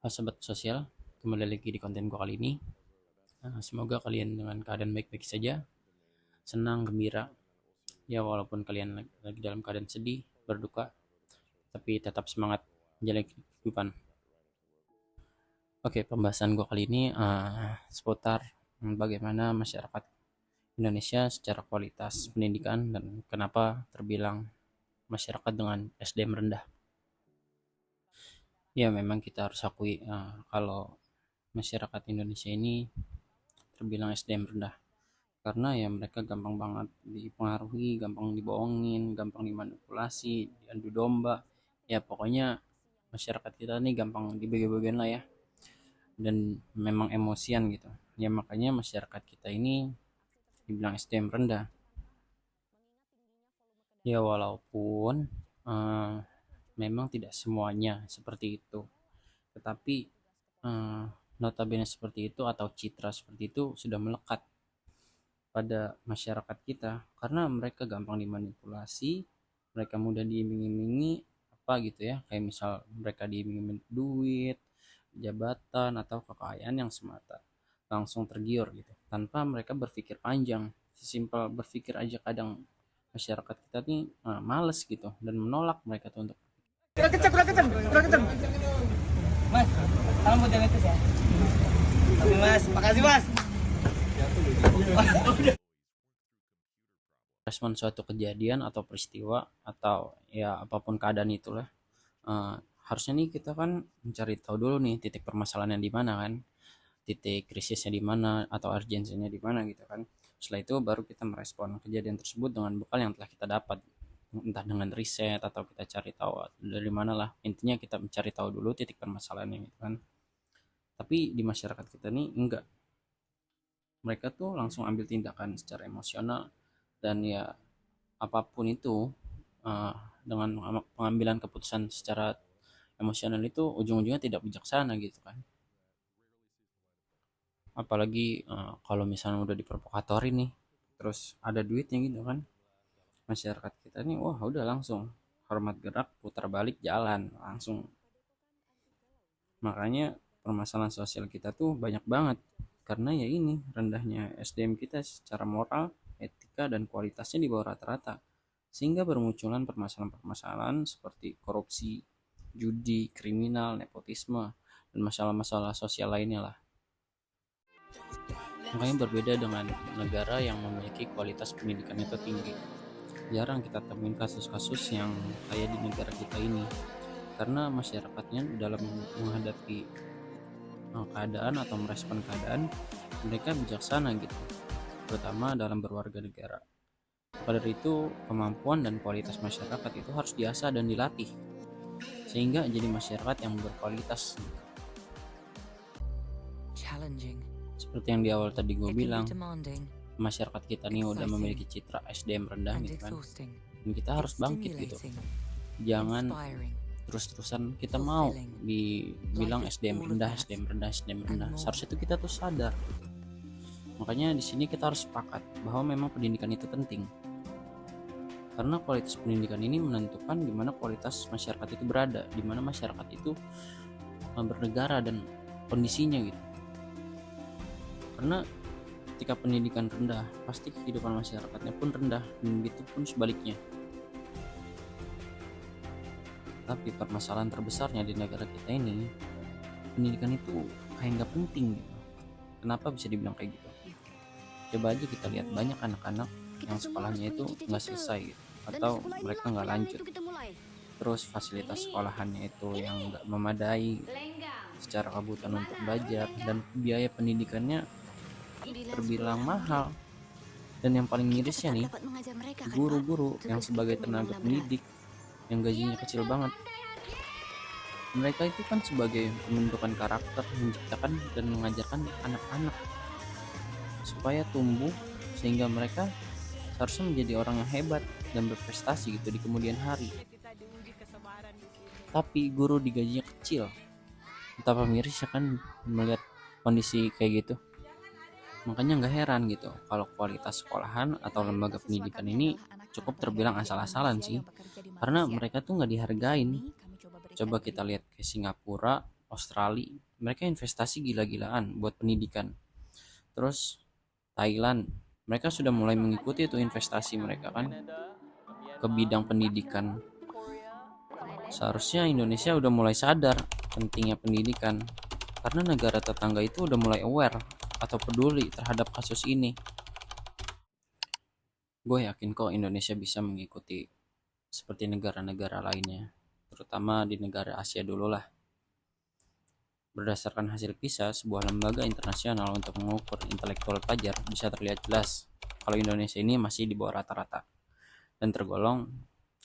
Sobat sosial, kembali lagi di konten gua kali ini. Semoga kalian dengan keadaan baik-baik saja, senang, gembira. Ya walaupun kalian lagi dalam keadaan sedih, berduka, tapi tetap semangat menjalani kehidupan. Oke, pembahasan gua kali ini seputar bagaimana masyarakat Indonesia secara kualitas pendidikan dan kenapa terbilang masyarakat dengan SDM rendah. Ya memang kita harus akui kalau masyarakat Indonesia ini terbilang SDM rendah karena ya mereka gampang banget dipengaruhi, gampang dibohongin, gampang dimanipulasi, diadu domba. Ya pokoknya masyarakat kita nih gampang dibagi-bagian lah ya, dan memang emosian gitu. Ya makanya masyarakat kita ini dibilang SDM rendah. Ya walaupun eh, memang tidak semuanya seperti itu, tetapi eh, notabene seperti itu atau citra seperti itu sudah melekat pada masyarakat kita karena mereka gampang dimanipulasi, mereka mudah diiming-imingi apa gitu ya, kayak misal mereka diiming-imingi duit, jabatan atau kekayaan yang semata langsung tergiur gitu tanpa mereka berpikir panjang. Sesimpel berpikir aja kadang masyarakat kita nih males gitu dan menolak mereka tuh untuk Kurang kencang, kurang kencang, kurang kencang. Mas, salam buat Demetrius ya. Tapi Mas, makasih Mas. respon suatu kejadian atau peristiwa atau ya apapun keadaan itulah. eh, Harusnya nih kita kan mencari tahu dulu nih titik permasalahannya di mana kan, titik krisisnya di mana atau urgensinya di mana gitu kan. Setelah itu baru kita merespon kejadian tersebut dengan bekal yang telah kita dapat, entah dengan riset atau kita cari tahu dari mana lah, intinya kita mencari tahu dulu titik permasalahannya gitu kan. Tapi di masyarakat kita nih enggak, mereka tuh langsung ambil tindakan secara emosional, dan ya apapun itu eh, dengan pengambilan keputusan secara emosional itu ujung-ujungnya tidak bijaksana gitu kan. Apalagi kalau misalnya udah diprovokatorin nih terus ada duitnya gitu kan, masyarakat kita nih wah udah langsung hormat gerak, putar balik jalan langsung. Makanya permasalahan sosial kita tuh banyak banget karena ya ini rendahnya SDM kita secara moral, etika, dan kualitasnya di bawah rata-rata, sehingga bermunculan permasalahan-permasalahan seperti korupsi, judi, kriminal, nepotisme, dan masalah-masalah sosial lainnya lah. Makanya berbeda dengan negara yang memiliki kualitas pendidikan itu tinggi. Jarang kita temuin kasus-kasus yang kayak di negara kita ini. Karena masyarakatnya dalam menghadapi keadaan atau merespon keadaan, mereka bijaksana gitu. Terutama dalam berwarga negara. Maka dari itu, kemampuan dan kualitas masyarakat itu harus diasah dan dilatih. Sehingga jadi masyarakat yang berkualitas. Seperti yang di awal tadi gue bilang, masyarakat kita nih udah memiliki citra SDM rendah gitu kan, dan kita harus bangkit gitu. Jangan terus-terusan kita mau dibilang SDM rendah, SDM rendah, SDM rendah. Seharusnya itu kita tuh sadar. Makanya di sini kita harus sepakat bahwa memang pendidikan itu penting, karena kualitas pendidikan ini menentukan di mana kualitas masyarakat itu berada, di mana masyarakat itu bernegara dan kondisinya gitu. Karena ketika pendidikan rendah, pasti kehidupan masyarakatnya pun rendah, dan begitu pun sebaliknya. Tapi permasalahan terbesarnya di negara kita ini, pendidikan itu kayak nggak penting gitu. Kenapa bisa dibilang kayak gitu? Coba aja kita lihat banyak anak-anak yang sekolahnya itu nggak selesai gitu, atau mereka nggak lanjut. Terus fasilitas sekolahannya itu yang nggak memadai secara kebutuhan untuk belajar, dan biaya pendidikannya terbilang mahal. Dan yang paling mirisnya nih, guru-guru yang sebagai tenaga pendidik yang gajinya kecil banget, mereka itu kan sebagai pembentukan karakter, menciptakan dan mengajarkan anak-anak supaya tumbuh sehingga mereka seharusnya menjadi orang yang hebat dan berprestasi gitu di kemudian hari. Tapi guru digajinya kecil, betapa miris ya kan melihat kondisi kayak gitu. Makanya nggak heran gitu kalau kualitas sekolahan atau lembaga pendidikan ini cukup terbilang asal-asalan sih, karena mereka tuh nggak dihargain. Coba kita lihat ke Singapura Australia, mereka investasi gila-gilaan buat pendidikan. Terus Thailand, mereka sudah mulai mengikuti itu investasi mereka kan ke bidang pendidikan. Seharusnya Indonesia udah mulai sadar pentingnya pendidikan, karena negara tetangga itu udah mulai aware atau peduli terhadap kasus ini. Gue yakin kok Indonesia bisa mengikuti seperti negara-negara lainnya, terutama di negara Asia dulu lah. Berdasarkan hasil PISA, sebuah lembaga internasional untuk mengukur intelektual pelajar, bisa terlihat jelas kalau Indonesia ini masih di bawah rata-rata dan tergolong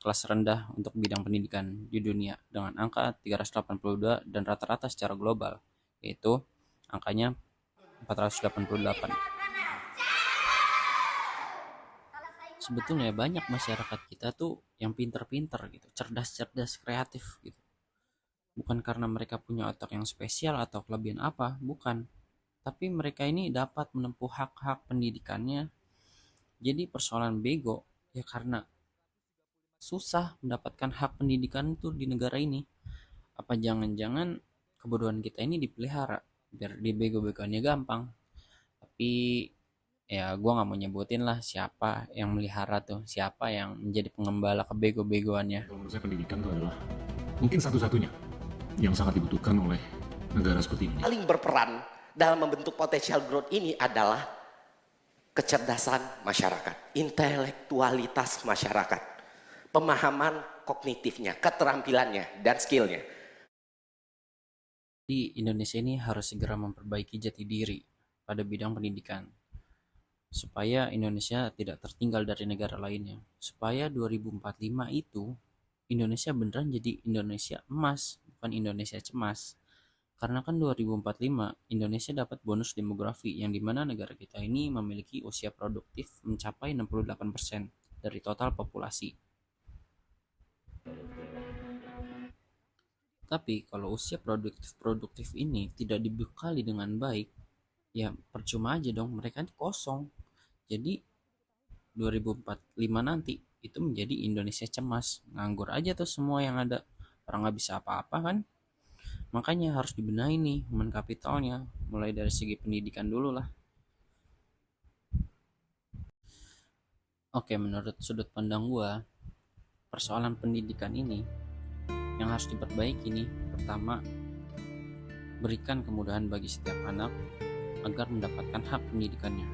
kelas rendah untuk bidang pendidikan di dunia dengan angka 382 dan rata-rata secara global, yaitu angkanya 488. Sebetulnya banyak masyarakat kita tuh yang pinter-pinter gitu, cerdas-cerdas, kreatif gitu. Bukan karena mereka punya otak yang spesial atau kelebihan apa, bukan. Tapi mereka ini dapat menempuh hak-hak pendidikannya. Jadi persoalan bego ya karena susah mendapatkan hak pendidikan itu di negara ini. Apa jangan-jangan kebodohan kita ini dipelihara biar dibego-begoannya gampang. Tapi ya gue nggak mau nyebutin lah siapa yang melihara tuh, siapa yang menjadi pengembala kebego-begoannya. Kalau menurut saya pendidikan itu adalah mungkin satu-satunya yang sangat dibutuhkan oleh negara seperti ini. Paling berperan dalam membentuk potential growth ini adalah kecerdasan masyarakat, intelektualitas masyarakat, pemahaman kognitifnya, keterampilannya, dan skillnya. Di Indonesia ini harus segera memperbaiki jati diri pada bidang pendidikan supaya Indonesia tidak tertinggal dari negara lainnya, supaya 2045 itu Indonesia beneran jadi Indonesia emas, bukan Indonesia cemas. Karena kan 2045 Indonesia dapat bonus demografi yang dimana negara kita ini memiliki usia produktif mencapai 68% dari total populasi. Tapi kalau usia produktif ini tidak dibekali dengan baik, ya percuma aja dong, mereka kosong. Jadi 2045 nanti itu menjadi Indonesia cemas, nganggur aja tuh semua yang ada, orang nggak bisa apa-apa kan. Makanya harus dibenahi nih human capitalnya, mulai dari segi pendidikan dulu lah. Oke, menurut sudut pandang gua, persoalan pendidikan ini yang harus diperbaiki nih, pertama, berikan kemudahan bagi setiap anak agar mendapatkan hak pendidikannya.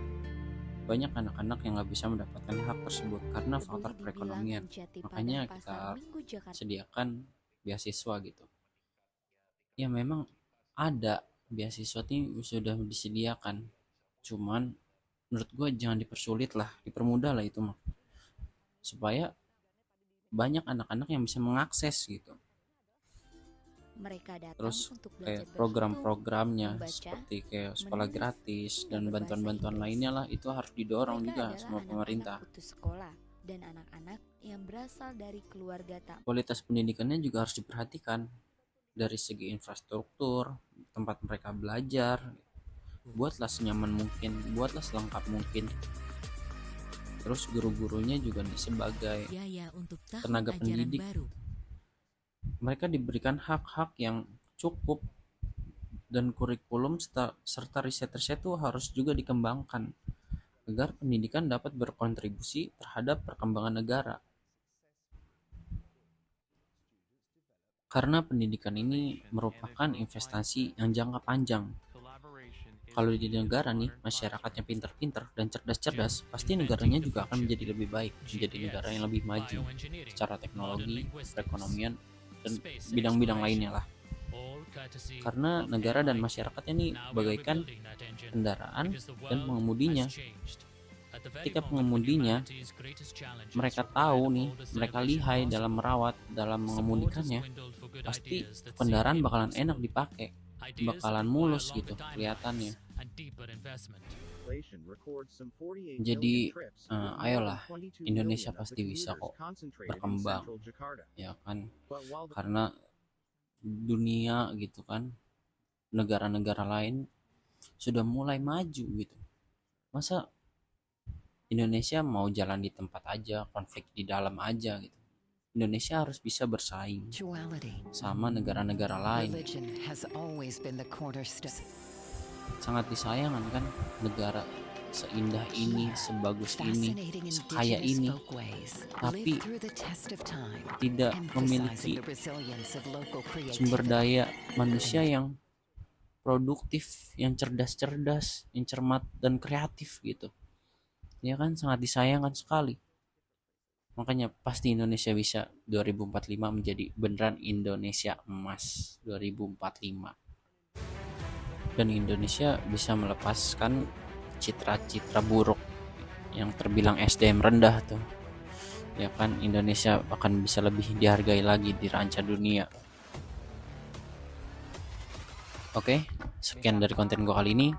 Banyak anak-anak yang nggak bisa mendapatkan hak tersebut karena faktor perekonomian. Makanya kita sediakan beasiswa gitu. Ya memang ada beasiswa ini sudah disediakan, cuman menurut gue jangan dipersulit lah, dipermudah lah itu mah, supaya banyak anak-anak yang bisa mengakses gitu. Terus kayak program-programnya seperti kayak sekolah gratis dan bantuan-bantuan lainnya lah, itu harus didorong juga sama pemerintah. Dan anak-anak yang berasal dari keluarga tak. Kualitas pendidikannya juga harus diperhatikan dari segi infrastruktur, tempat mereka belajar, buatlah senyaman mungkin, buatlah selengkap mungkin. Terus guru-gurunya juga nih sebagai tenaga pendidik, mereka diberikan hak-hak yang cukup, dan kurikulum serta riset-riset itu harus juga dikembangkan agar pendidikan dapat berkontribusi terhadap perkembangan negara. Karena pendidikan ini merupakan investasi yang jangka panjang. Kalau di negara nih masyarakatnya pintar-pintar dan cerdas-cerdas, pasti negaranya juga akan menjadi lebih baik, menjadi negara yang lebih maju secara teknologi, perekonomian, dan bidang-bidang lainnya lah. Karena negara dan masyarakatnya ini bagaikan kendaraan dan pengemudinya. Ketika pengemudinya mereka tahu nih, mereka lihai dalam merawat, dalam mengemudikannya, pasti kendaraan bakalan enak dipakai, bakalan mulus gitu kelihatannya. Jadi ayolah, Indonesia pasti bisa kok berkembang, ya kan, karena dunia gitu kan, negara-negara lain sudah mulai maju gitu. Masa Indonesia mau jalan di tempat aja, konflik di dalam aja gitu. Indonesia harus bisa bersaing sama negara-negara lain. Sangat disayangkan kan negara seindah ini, sebagus ini, sekaya ini, tapi tidak memiliki sumber daya manusia yang produktif, yang cerdas-cerdas, yang cermat dan kreatif gitu. Ya kan, sangat disayangkan sekali. Makanya pasti Indonesia bisa 2045 menjadi beneran Indonesia emas 2045. Dan Indonesia bisa melepaskan citra-citra buruk yang terbilang SDM rendah tuh. Ya kan, Indonesia akan bisa lebih dihargai lagi di ranca dunia. Oke, sekian dari konten gue kali ini.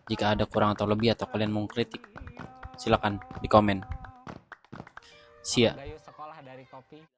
Jika ada kurang atau lebih atau kalian mau kritik, silakan di komen. See ya. Gayo sekolah dari kopi.